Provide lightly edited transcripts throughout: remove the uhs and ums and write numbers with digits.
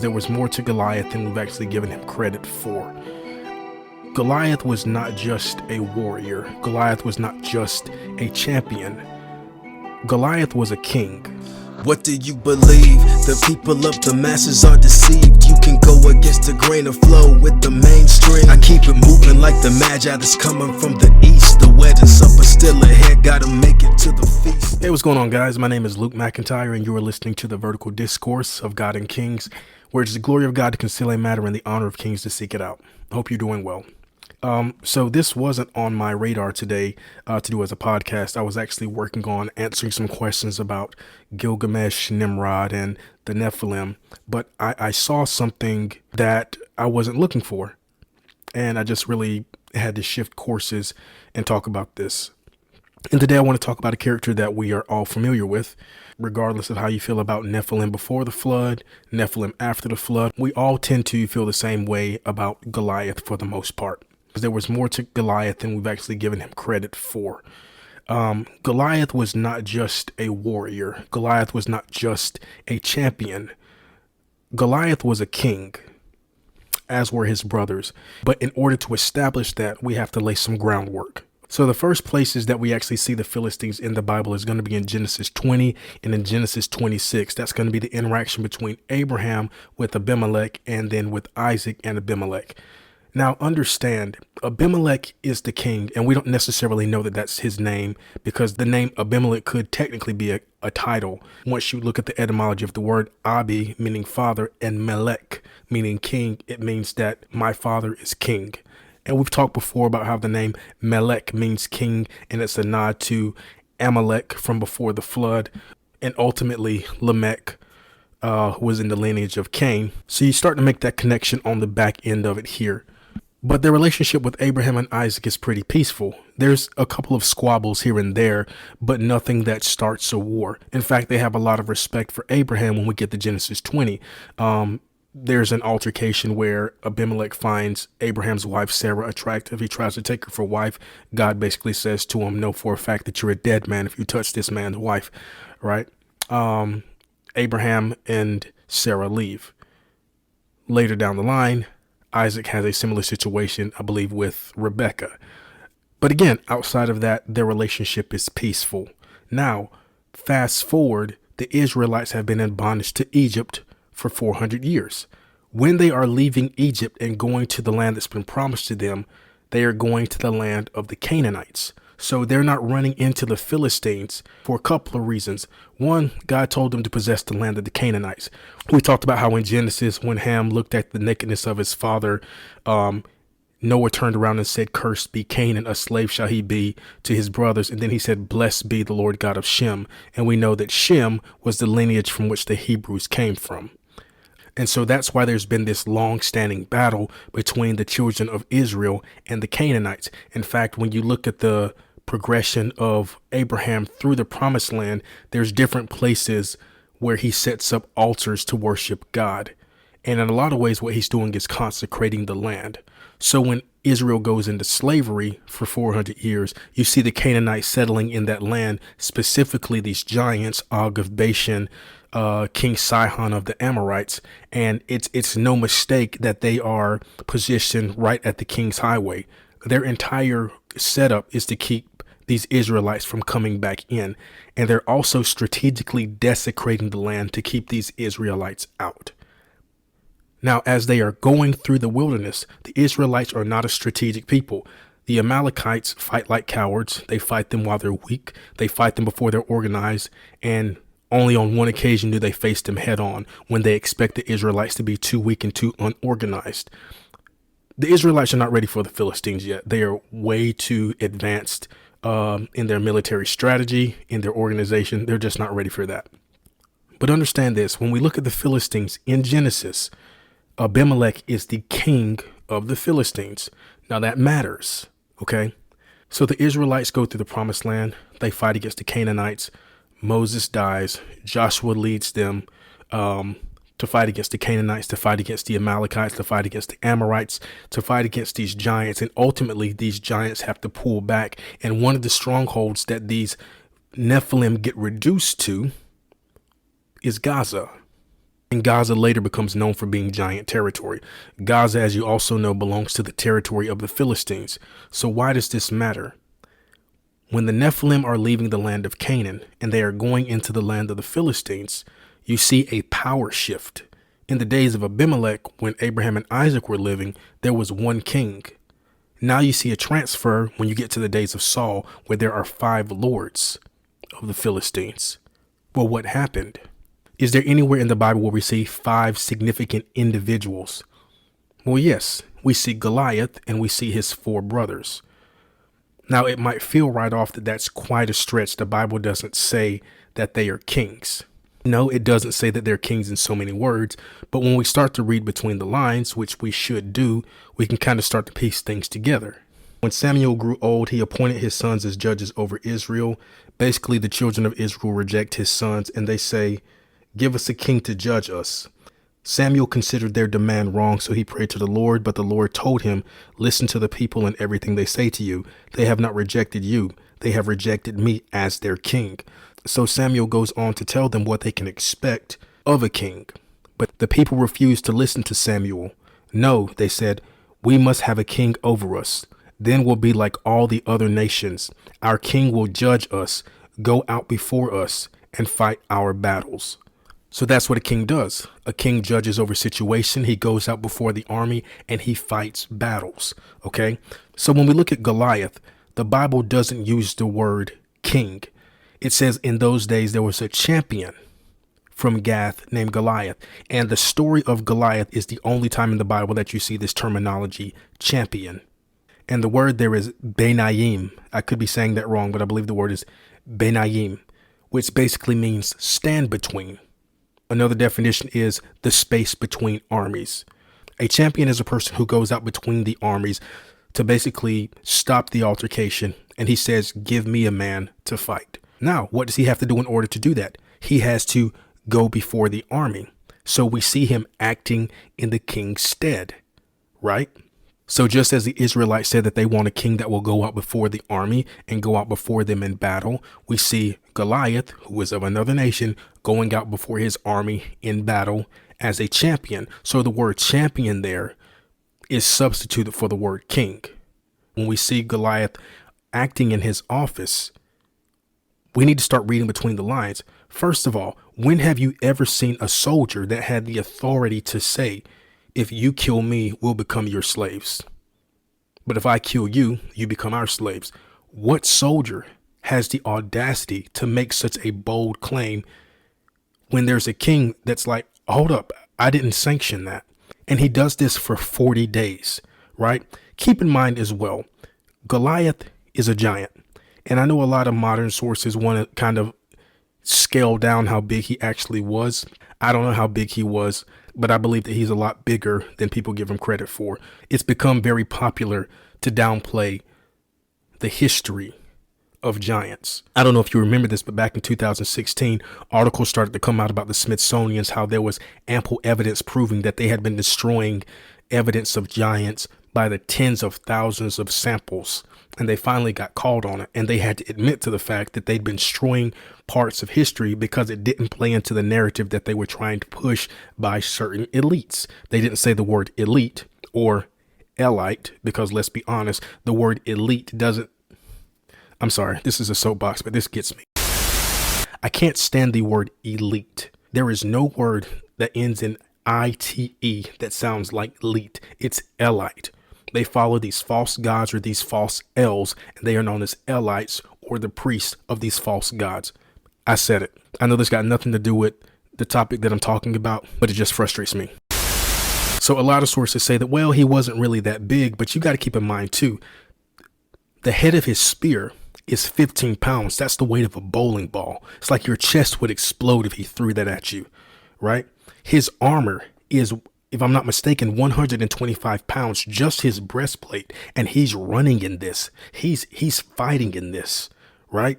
There was more to Goliath than we've actually given him credit for. Goliath was not just a warrior. Goliath was not just a champion. Goliath was a king. What do you believe? The people of the masses are deceived. You can go against the grain of flow with the mainstream. I keep it moving like the magi that's coming from the east. The wedding supper still ahead, gotta make it to the feast. Hey, what's going on, guys? My name is Luke McIntyre, and you are listening to the vertical discourse of God and Kings, where it is the glory of God to conceal a matter and the honor of kings to seek it out. I hope you're doing well. So this wasn't on my radar today to do as a podcast. I was actually working on answering some questions about Gilgamesh, Nimrod, and the Nephilim, but I saw something that I wasn't looking for, and I just really had to shift courses and talk about this. And today I want to talk about a character that we are all familiar with, regardless of how you feel about Nephilim before the flood, Nephilim after the flood. We all tend to feel the same way about Goliath for the most part. Because there was more to Goliath than we've actually given him credit for. Goliath was not just a warrior. Goliath was not just a champion. Goliath was a king, as were his brothers. But in order to establish that, we have to lay some groundwork. So the first places that we actually see the Philistines in the Bible is going to be in Genesis 20 and in Genesis 26. That's going to be the interaction between Abraham with Abimelech and then with Isaac and Abimelech. Now, understand, Abimelech is the king, and we don't necessarily know that that's his name because the name Abimelech could technically be a title. Once you look at the etymology of the word Abi, meaning father, and Melech, meaning king, it means that my father is king. And we've talked before about how the name Melech means king, and it's a nod to Amalek from before the flood, and ultimately Lamech was in the lineage of Cain. So you start to make that connection on the back end of it here. But their relationship with Abraham and Isaac is pretty peaceful. There's a couple of squabbles here and there, but nothing that starts a war. In fact, they have a lot of respect for Abraham when we get to Genesis 20. There's an altercation where Abimelech finds Abraham's wife, Sarah, attractive. He tries to take her for wife. God basically says to him, know for a fact that you're a dead man if you touch this man's wife, right? Abraham and Sarah leave. Later down the line, Isaac has a similar situation, I believe, with Rebecca. But again, outside of that, their relationship is peaceful. Now, fast forward, the Israelites have been in bondage to Egypt for 400 years. When they are leaving Egypt and going to the land that's been promised to them, they are going to the land of the Canaanites. So they're not running into the Philistines for a couple of reasons. One, God told them to possess the land of the Canaanites. We talked about how in Genesis, when Ham looked at the nakedness of his father, Noah turned around and said, cursed be Canaan, a slave shall he be to his brothers. And then he said, blessed be the Lord God of Shem. And we know that Shem was the lineage from which the Hebrews came from. And so that's why there's been this long-standing battle between the children of Israel and the Canaanites. In fact, when you look at the progression of Abraham through the promised land, there's different places where he sets up altars to worship God. And in a lot of ways, what he's doing is consecrating the land. So when Israel goes into slavery for 400 years, you see the Canaanites settling in that land, specifically these giants, Og of Bashan, King Sihon of the Amorites. And it's no mistake that they are positioned right at the King's Highway. Their entire setup is to keep these Israelites from coming back in. And they're also strategically desecrating the land to keep these Israelites out. Now, as they are going through the wilderness, the Israelites are not a strategic people. The Amalekites fight like cowards. They fight them while they're weak. They fight them before they're organized. And only on one occasion do they face them head on, when they expect the Israelites to be too weak and too unorganized. The Israelites are not ready for the Philistines yet. They are way too advanced in their military strategy, in their organization. They're just not ready for that. But understand this, when we look at the Philistines in Genesis, Abimelech is the king of the Philistines. Now that matters, okay? So the Israelites go through the promised land. They fight against the Canaanites. Moses dies. Joshua leads them to fight against the Canaanites, to fight against the Amalekites, to fight against the Amorites, to fight against these giants. And ultimately, these giants have to pull back. And one of the strongholds that these Nephilim get reduced to is Gaza. And Gaza later becomes known for being giant territory. Gaza, as you also know, belongs to the territory of the Philistines. So why does this matter? When the Nephilim are leaving the land of Canaan and they are going into the land of the Philistines, you see a power shift. In the days of Abimelech, when Abraham and Isaac were living, there was one king. Now you see a transfer when you get to the days of Saul, where there are 5 lords of the Philistines. Well, what happened? Is there anywhere in the Bible where we see 5 significant individuals? Well, yes, we see Goliath and we see his 4 brothers. Now, it might feel right off that that's quite a stretch. The Bible doesn't say that they are kings. No, it doesn't say that they're kings in so many words. But when we start to read between the lines, which we should do, we can kind of start to piece things together. When Samuel grew old, he appointed his sons as judges over Israel. Basically, the children of Israel reject his sons and they say, "Give us a king to judge us." Samuel considered their demand wrong, so he prayed to the Lord, but the Lord told him, "Listen to the people and everything they say to you. They have not rejected you. They have rejected me as their king." So Samuel goes on to tell them what they can expect of a king. But the people refused to listen to Samuel. "No," they said, "we must have a king over us. Then we'll be like all the other nations. Our king will judge us, go out before us, and fight our battles." So that's what a king does. A king judges over situation. He goes out before the army and he fights battles. Okay. So when we look at Goliath, the Bible doesn't use the word king. It says in those days there was a champion from Gath named Goliath. And the story of Goliath is the only time in the Bible that you see this terminology, champion. And the word there is benayim. I could be saying that wrong, but I believe the word is benayim, which basically means stand between. Another definition is the space between armies. A champion is a person who goes out between the armies to basically stop the altercation. And he says, "Give me a man to fight." Now, what does he have to do in order to do that? He has to go before the army. So we see him acting in the king's stead, right? So just as the Israelites said that they want a king that will go out before the army and go out before them in battle, we see Goliath, who is of another nation, going out before his army in battle as a champion. So the word champion there is substituted for the word king. When we see Goliath acting in his office, we need to start reading between the lines. First of all, when have you ever seen a soldier that had the authority to say, "If you kill me, we'll become your slaves. But if I kill you, you become our slaves"? What soldier has the audacity to make such a bold claim when there's a king that's like, "Hold up, I didn't sanction that"? And he does this for 40 days, right? Keep in mind as well, Goliath is a giant. And I know a lot of modern sources want to kind of scale down how big he actually was. I don't know how big he was, but I believe that he's a lot bigger than people give him credit for. It's become very popular to downplay the history of giants. I don't know if you remember this, but back in 2016, articles started to come out about the Smithsonian's, how there was ample evidence proving that they had been destroying evidence of giants by the tens of thousands of samples. And they finally got called on it, and they had to admit to the fact that they'd been destroying parts of history because it didn't play into the narrative that they were trying to push by certain elites. They didn't say the word elite or elite because, let's be honest, the word elite doesn't. I'm sorry, this is a soapbox, but this gets me. I can't stand the word elite. There is no word that ends in ite that sounds like elite. It's elite. They follow these false gods or these false elves, and they are known as elites or the priests of these false gods. I said it. I know this got nothing to do with the topic that I'm talking about, but it just frustrates me. So a lot of sources say that, well, he wasn't really that big, but you got to keep in mind too, the head of his spear is 15 pounds. That's the weight of a bowling ball. It's like your chest would explode if he threw that at you, right? His armor is, if I'm not mistaken, 125 pounds, just his breastplate. And he's running in this. He's fighting in this, right?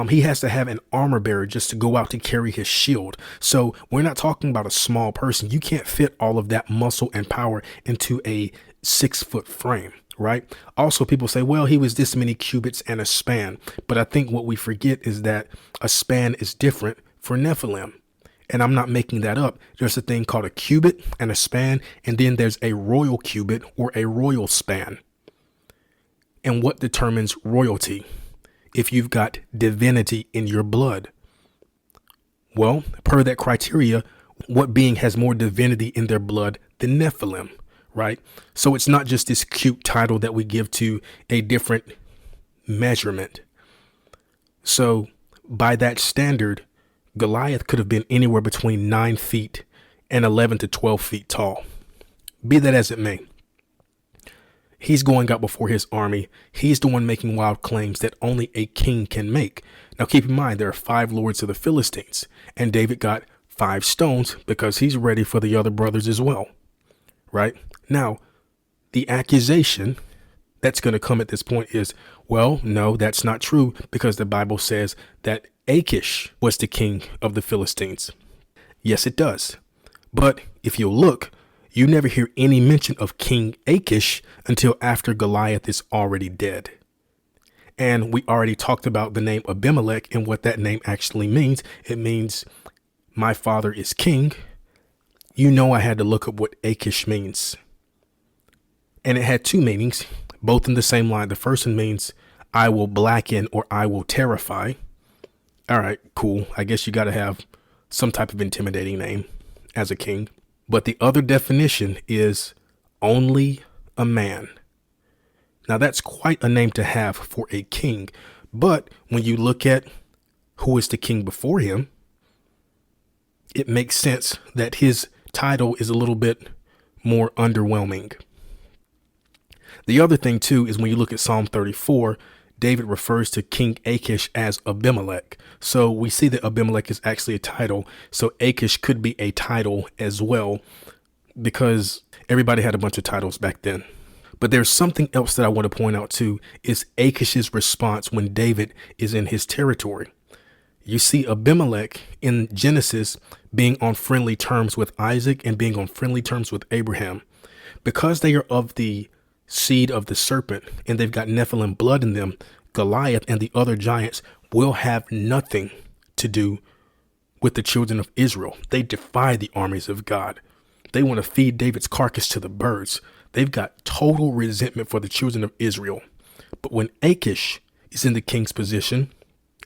He has to have an armor bearer just to go out to carry his shield. So we're not talking about a small person. You can't fit all of that muscle and power into a 6-foot frame, right? Also, people say, well, he was this many cubits and a span. But I think what we forget is that a span is different for Nephilim. And I'm not making that up. There's a thing called a cubit and a span, and then there's a royal cubit or a royal span. And what determines royalty? If you've got divinity in your blood. Well, per that criteria, what being has more divinity in their blood than Nephilim, right? So it's not just this cute title that we give to a different measurement. So by that standard, Goliath could have been anywhere between 9 feet and 11 to 12 feet tall. Be that as it may. He's going out before his army. He's the one making wild claims that only a king can make. Now, keep in mind, there are 5 lords of the Philistines, and David got 5 stones because he's ready for the other brothers as well, right? Now, the accusation that's going to come at this point is, well, no, that's not true, because the Bible says that Achish was the king of the Philistines. Yes, it does. But if you look, you never hear any mention of King Achish until after Goliath is already dead. And we already talked about the name Abimelech and what that name actually means. It means my father is king. You know, I had to look up what Achish means. And it had 2 meanings, both in the same line. The first one means I will blacken or I will terrify. All right, cool. I guess you got to have some type of intimidating name as a king. But the other definition is only a man. Now, that's quite a name to have for a king. But when you look at who is the king before him, it makes sense that his title is a little bit more underwhelming. The other thing, too, is when you look at Psalm 34, David refers to King Achish as Abimelech. So we see that Abimelech is actually a title. So Achish could be a title as well, because everybody had a bunch of titles back then. But there's something else that I want to point out too, is Achish's response when David is in his territory. You see Abimelech in Genesis being on friendly terms with Isaac and being on friendly terms with Abraham. Because they are of the seed of the serpent and they've got Nephilim blood in them, Goliath and the other giants will have nothing to do with the children of Israel. They defy the armies of God. They want to feed David's carcass to the birds. They've got total resentment for the children of Israel. But when Achish is in the king's position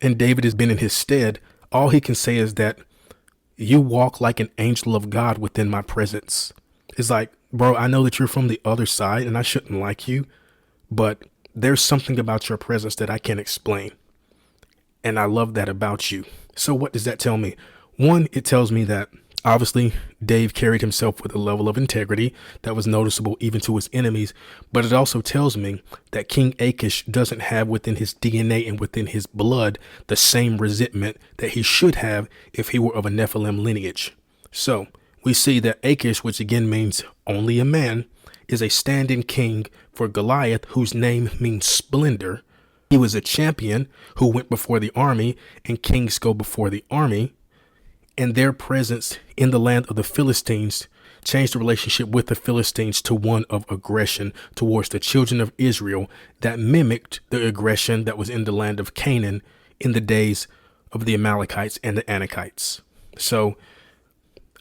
and David has been in his stead, all he can say is that you walk like an angel of God within my presence. It's like, bro, I know that you're from the other side and I shouldn't like you, but there's something about your presence that I can't explain. And I love that about you. So what does that tell me? One, it tells me that obviously Dave carried himself with a level of integrity that was noticeable even to his enemies. But it also tells me that King Achish doesn't have within his DNA and within his blood the same resentment that he should have if he were of a Nephilim lineage. So we see that Achish, which again means only a man, is a stand-in king for Goliath, whose name means splendor. He was a champion who went before the army, and kings go before the army. And their presence in the land of the Philistines changed the relationship with the Philistines to one of aggression towards the children of Israel that mimicked the aggression that was in the land of Canaan in the days of the Amalekites and the Anakites. So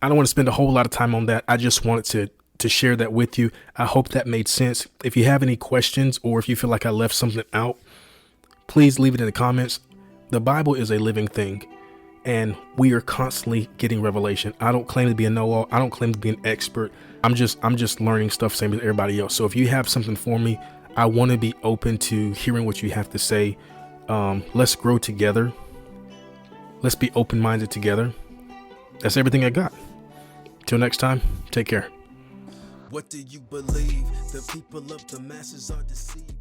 I don't want to spend a whole lot of time on that. I just wanted to share that with you. I hope that made sense. If you have any questions or if you feel like I left something out, please leave it in the comments. The Bible is a living thing. And we are constantly getting revelation. I don't claim to be a know-all. I don't claim to be an expert. I'm just learning stuff same as everybody else. So if you have something for me, I want to be open to hearing what you have to say. Let's grow together. Let's be open-minded together. That's everything I got. Till next time, take care. What do you believe? The people of the masses are deceived.